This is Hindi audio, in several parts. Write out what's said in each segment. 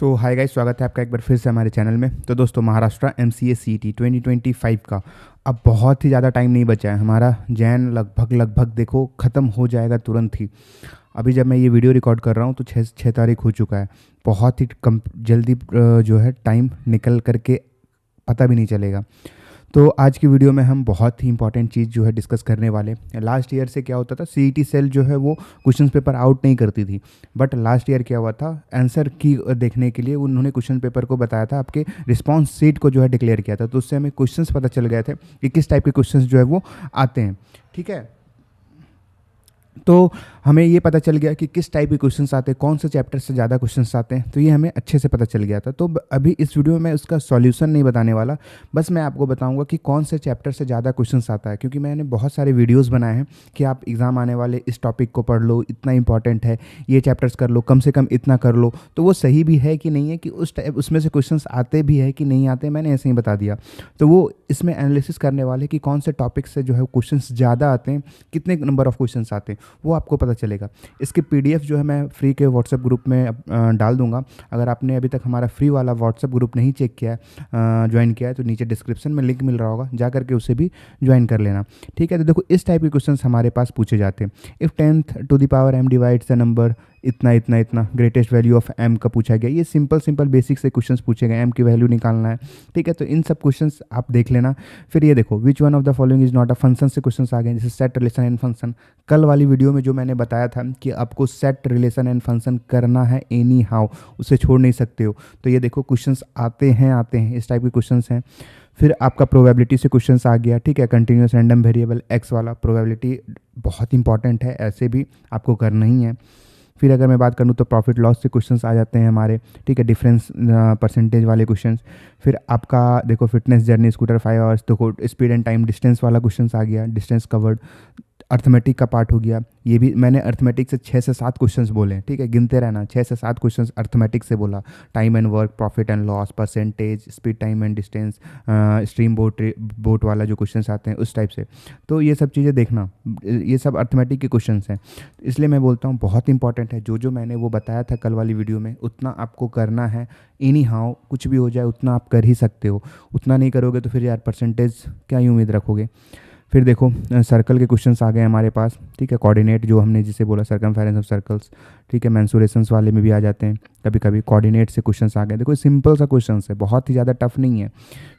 तो हाय गाइस, स्वागत है आपका एक बार फिर से हमारे चैनल में। तो दोस्तों, महाराष्ट्र एमसीए सीईटी 2025 का अब बहुत ही ज़्यादा टाइम नहीं बचा है। हमारा जैन लगभग देखो ख़त्म हो जाएगा तुरंत ही। अभी जब मैं ये वीडियो रिकॉर्ड कर रहा हूँ तो 6 तारीख हो चुका है। बहुत ही कम जल्दी जो है टाइम निकल करके पता भी नहीं चलेगा। तो आज की वीडियो में हम बहुत ही इंपॉर्टेंट चीज़ जो है डिस्कस करने वाले। लास्ट ईयर से क्या होता था, सीईटी सेल जो है वो क्वेश्चन पेपर आउट नहीं करती थी। बट लास्ट ईयर क्या हुआ था, आंसर की देखने के लिए उन्होंने क्वेश्चन पेपर को बताया था, आपके रिस्पांस सीट को जो है डिक्लेयर किया था। तो उससे हमें क्वेश्चंस पता चल गए थे कि किस टाइप के क्वेश्चंस जो है वो आते हैं। ठीक है, तो हमें ये पता चल गया कि किस टाइप के क्वेश्चंस आते हैं, कौन से चैप्टर से ज़्यादा क्वेश्चंस आते हैं। तो ये हमें अच्छे से पता चल गया था। तो अभी इस वीडियो में मैं उसका सॉल्यूशन नहीं बताने वाला, बस मैं आपको बताऊंगा कि कौन से चैप्टर से ज़्यादा क्वेश्चंस आता है। क्योंकि मैंने बहुत सारे वीडियोस बनाए हैं कि आप एग्ज़ाम आने वाले इस टॉपिक को पढ़ लो, इतना इंपॉर्टेंट है, ये चैप्टर्स कर लो, कम से कम इतना कर लो। तो वो सही भी है कि नहीं है, कि उसमें से क्वेश्चन आते भी है कि नहीं आते, मैंने ऐसे ही बता दिया। तो वो इसमें एनालिसिस करने वाले कि कौन से टॉपिक से जो है क्वेश्चन ज़्यादा आते हैं, कितने नंबर ऑफ क्वेश्चन आते हैं, वो आपको पता चलेगा। इसके पीडीएफ जो है मैं फ्री के व्हाट्सएप ग्रुप में डाल दूंगा। अगर आपने अभी तक हमारा फ्री वाला व्हाट्सएप ग्रुप नहीं चेक किया है, ज्वाइन किया है, तो नीचे डिस्क्रिप्शन में लिंक मिल रहा होगा, जा करके उसे भी ज्वाइन कर लेना। ठीक है, तो देखो इस टाइप के क्वेश्चन हमारे पास पूछे जाते हैं। If 10th to the power m divides the number इतना इतना इतना, ग्रेटेस्ट वैल्यू ऑफ m का पूछा गया। ये सिंपल बेसिक से क्वेश्चंस पूछे गए, m की वैल्यू निकालना है। ठीक है, तो इन सब क्वेश्चंस आप देख लेना। फिर ये देखो, which one of the following is not a function से क्वेश्चंस आ गए, जैसे सेट रिलेशन एंड फंक्शन। कल वाली वीडियो में जो मैंने बताया था कि आपको सेट रिलेशन एंड फंक्शन करना है एनी हाउ, उसे छोड़ नहीं सकते हो। तो ये देखो क्वेश्चंस आते हैं, इस टाइप के क्वेश्चंस हैं। फिर आपका प्रोबेबिलिटी से क्वेश्चंस आ गया। ठीक है, कंटिन्यूस रैंडम वेरिएबल एक्स वाला प्रोबेबिलिटी बहुत इंपॉर्टेंट है, ऐसे भी आपको करना ही है। फिर अगर मैं बात करूँ तो प्रॉफिट लॉस से क्वेश्चंस आ जाते हैं हमारे। ठीक है, डिफरेंस परसेंटेज वाले क्वेश्चंस। फिर आपका देखो फिटनेस जर्नी स्कूटर 5 आवर्स, देखो स्पीड एंड टाइम डिस्टेंस वाला क्वेश्चंस आ गया, डिस्टेंस कवर्ड। अर्थमेटिक का पार्ट हो गया, ये भी मैंने अर्थमेटिक से 6 से 7 क्वेश्चंस बोले हैं। ठीक है, गिनते रहना, 6 से 7 क्वेश्चंस अर्थमेटिक से बोला। Time and work, profit and loss, percentage, speed time and distance, stream boat वाला जो क्वेश्चंस आते हैं उस टाइप से। तो ये सब चीज़ें देखना, ये सब अर्थमेटिक के क्वेश्चंस हैं। इसलिए मैं बोलता हूँ बहुत इंपॉर्टेंट है। जो मैंने वो बताया था कल वाली वीडियो में, उतना आपको करना है। एनी हाउ कुछ भी हो जाए उतना आप कर ही सकते हो। उतना नहीं करोगे तो फिर यार परसेंटेज क्या ही उम्मीद रखोगे। फिर देखो सर्कल के क्वेश्चंस आ गए हमारे पास। ठीक है, कोऑर्डिनेट जो हमने जिसे बोला, सर्कमफेरेंस ऑफ सर्कल्स। ठीक है, मेंसुरेशंस वाले में भी आ जाते हैं कभी कभी। कोऑर्डिनेट से क्वेश्चंस आ गए, देखो सिंपल सा क्वेश्चंस है, बहुत ही ज़्यादा टफ नहीं है।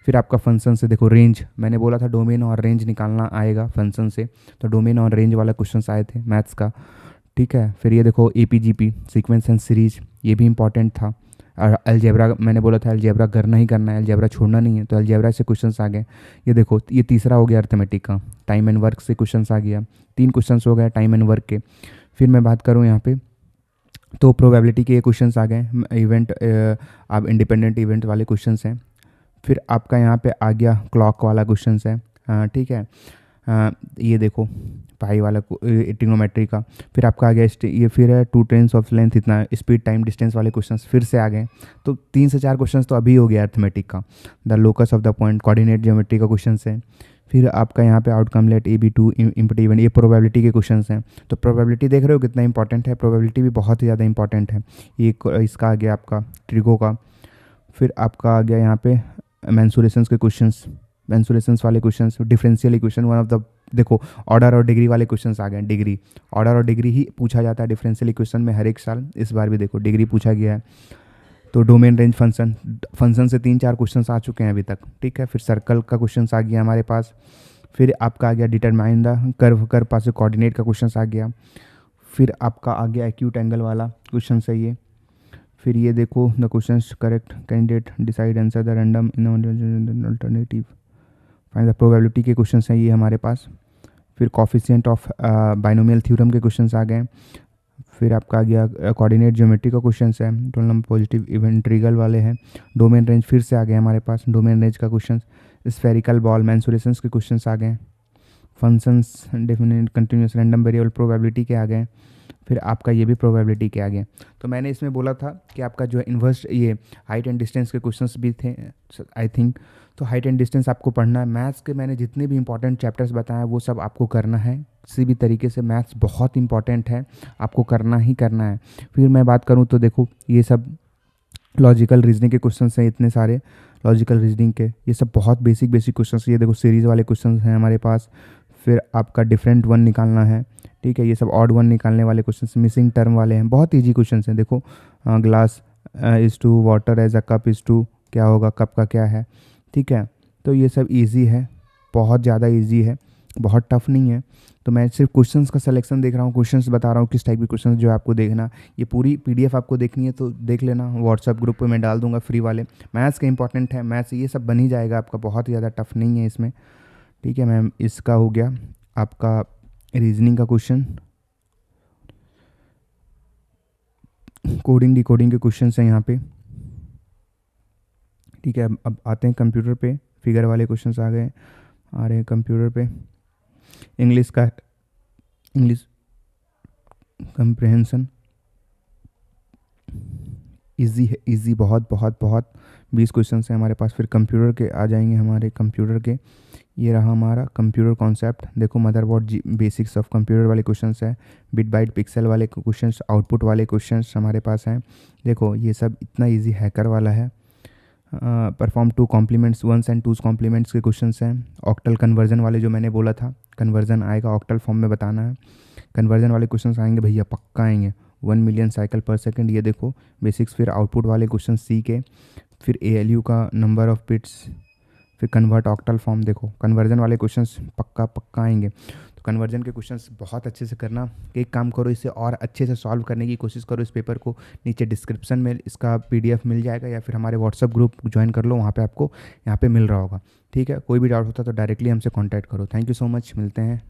फिर आपका फंक्शन से देखो रेंज, मैंने बोला था डोमेन और रेंज निकालना आएगा फंक्शन से, तो डोमेन और रेंज वाला क्वेश्चंस आए थे मैथ्स का। ठीक है, फिर ये देखो एपीजीपी सीक्वेंस एंड सीरीज, ये भी इंपॉर्टेंट था। और अलजेब्रा मैंने बोला था अलजेब्रा करना ही करना है, अलजेब्रा छोड़ना नहीं है, तो अलजेब्रा से क्वेश्चंस आ गए। ये देखो ये तीसरा हो गया अर्थमेटिक का। टाइम एंड वर्क से क्वेश्चंस आ गया, 3 क्वेश्चंस हो गए टाइम एंड वर्क के। फिर मैं बात करूँ यहाँ पे तो प्रोबेबिलिटी के ये क्वेश्चंस आ गए। इवेंट आप इंडिपेंडेंट इवेंट वाले क्वेश्चंस हैं। फिर आपका यहाँ पे आ गया क्लॉक वाला क्वेश्चंस है। ठीक है, ये देखो पाई वाला ट्रिग्नोमेट्री का। फिर आपका आ गया ये, फिर है 2 ट्रेन्स ऑफ लेंथ इतना, स्पीड टाइम डिस्टेंस वाले क्वेश्चंस फिर से आ गए। तो 3 से 4 क्वेश्चंस तो अभी हो गया अर्थमेटिक का। The locus of the point, coordinate geometry का क्वेश्चन है। फिर आपका यहाँ पे outcome let AB2 empty event, ये प्रोबेबिलिटी के क्वेश्चंस हैं। तो प्रोबेबिलिटी देख रहे हो कितना इंपॉर्टेंट है, प्रोबेबिलिटी भी बहुत ही ज़्यादा इंपॉर्टेंट है। ये इसका आ गया आपका ट्रिगो का। फिर आपका आ गया यहाँ पे मेंसुरेशंस के क्वेश्चंस, मेंसुरेशंस वाले questions, differential equation one of the, देखो ऑर्डर और डिग्री वाले क्वेश्चंस आ गए। डिग्री, ऑर्डर और डिग्री ही पूछा जाता है डिफरेंशियल इक्वेशन में हर एक साल, इस बार भी देखो डिग्री पूछा गया है। तो डोमेन रेंज फंक्शन से 3-4 क्वेश्चंस आ चुके हैं अभी तक। ठीक है, फिर सर्कल का क्वेश्चंस आ गया हमारे पास। फिर आपका आ गया डिटरमाइन द कर्व पास से कोऑर्डिनेट का क्वेश्चंस आ गया। फिर आपका आ गया एक्यूट एंगल वाला क्वेश्चन है ये। फिर ये देखो the questions correct candidate decide answer the random in alternative, find the probability के क्वेश्चंस हैं ये हमारे पास। फिर कॉफिशिएंट ऑफ बाइनोमियल थ्योरम के क्वेश्चंस आ गए। फिर आपका आ गया कोऑर्डिनेट ज्योमेट्री का क्वेश्चन है, टोटल नंबर पॉजिटिव इवेंट ट्रिगल वाले हैं। डोमेन रेंज फिर से आ गए हमारे पास, डोमेन रेंज का क्वेश्चन। स्फेरिकल बॉल मेंसुरेशंस के क्वेश्चंस आ गए। Functions definite continuous random variable probability के आ गए। फिर आपका ये भी प्रोबेबिलिटी के आ गए। तो मैंने इसमें बोला था कि आपका जो है इन्वर्स, ये हाइट एंड डिस्टेंस के क्वेश्चंस भी थे आई थिंक। तो हाइट एंड डिस्टेंस आपको पढ़ना है। मैथ्स के मैंने जितने भी इंपॉर्टेंट चैप्टर्स बताए वो सब आपको करना है किसी भी तरीके से। मैथ्स बहुत इंपॉर्टेंट है, आपको करना ही करना है। फिर मैं बात करूँ तो देखो ये सब लॉजिकल रीजनिंग के क्वेश्चन हैं इतने सारे, लॉजिकल रीजनिंग के ये सब बहुत बेसिक बेसिक क्वेश्चन, ये देखो सीरीज़ वाले क्वेश्चन हैं हमारे पास। फिर आपका डिफरेंट वन निकालना है, ठीक है, ये सब ऑड वन निकालने वाले क्वेश्चन, मिसिंग टर्म वाले हैं, बहुत ईजी क्वेश्चन हैं। देखो glass is to water as a cup is to, क्या होगा, कप का क्या है, ठीक है। तो ये सब ईजी है, बहुत ज़्यादा ईजी है, बहुत टफ नहीं है। तो मैं सिर्फ क्वेश्चंस का सिलेक्शन देख रहा हूँ, क्वेश्चंस बता रहा हूँ किस टाइप के क्वेश्चंस जो आपको देखना। ये पूरी पीडीएफ आपको देखनी है तो देख लेना, व्हाट्सएप ग्रुप पे मैं डाल दूंगा फ्री वाले। मैथ्स का इंपॉर्टेंट है, मैथ्स ये सब बन ही जाएगा आपका, बहुत ही ज़्यादा टफ नहीं है इसमें, ठीक है मैम। इसका हो गया आपका रीजनिंग का क्वेश्चन। कोडिंग डिकोडिंग के क्वेश्चन हैं यहाँ पे, ठीक है। अब आते हैं कंप्यूटर पे, फिगर वाले क्वेश्चंस आ रहे हैं कंप्यूटर पे। इंग्लिश का, इंग्लिश कंप्रहेंशन इजी है, इजी बहुत बहुत बहुत, 20 क्वेश्चन हैं हमारे पास। फिर कंप्यूटर के आ जाएंगे हमारे, कंप्यूटर के ये रहा हमारा कंप्यूटर कॉन्सेप्ट। देखो मदरबोर्ड जी, बेसिक्स ऑफ कंप्यूटर वाले क्वेश्चंस हैं, बिट बाइट पिक्सल वाले क्वेश्चंस, आउटपुट वाले क्वेश्चंस हमारे पास हैं। देखो ये सब इतना इजी हैकर वाला है। Perform two's complements, one's and two's complements के क्वेश्चंस हैं। ऑक्टल कन्वर्जन वाले जो मैंने बोला था, कन्वर्जन आएगा ऑक्टल फॉर्म में बताना है, कन्वर्जन वाले क्वेश्चंस आएंगे भैया, पक्का आएंगे। 1 मिलियन साइकिल पर सेकंड, ये देखो बेसिक्स। फिर आउटपुट वाले क्वेश्चन सी के, फिर ALU का नंबर ऑफ बिट्स, फिर कन्वर्ट ऑक्टल फॉर्म। देखो कन्वर्जन वाले क्वेश्चंस पक्का पक्का आएंगे, तो कन्वर्जन के क्वेश्चंस बहुत अच्छे से करना। एक काम करो, इसे और अच्छे से सॉल्व करने की कोशिश करो इस पेपर को। नीचे डिस्क्रिप्शन में इसका PDF मिल जाएगा, या फिर हमारे व्हाट्सअप ग्रुप ज्वाइन कर लो, वहाँ पे आपको यहाँ पे मिल रहा होगा, ठीक है। कोई भी डाउट होता तो डायरेक्टली हमसे कॉन्टैक्ट करो। थैंक यू सो मच, मिलते हैं।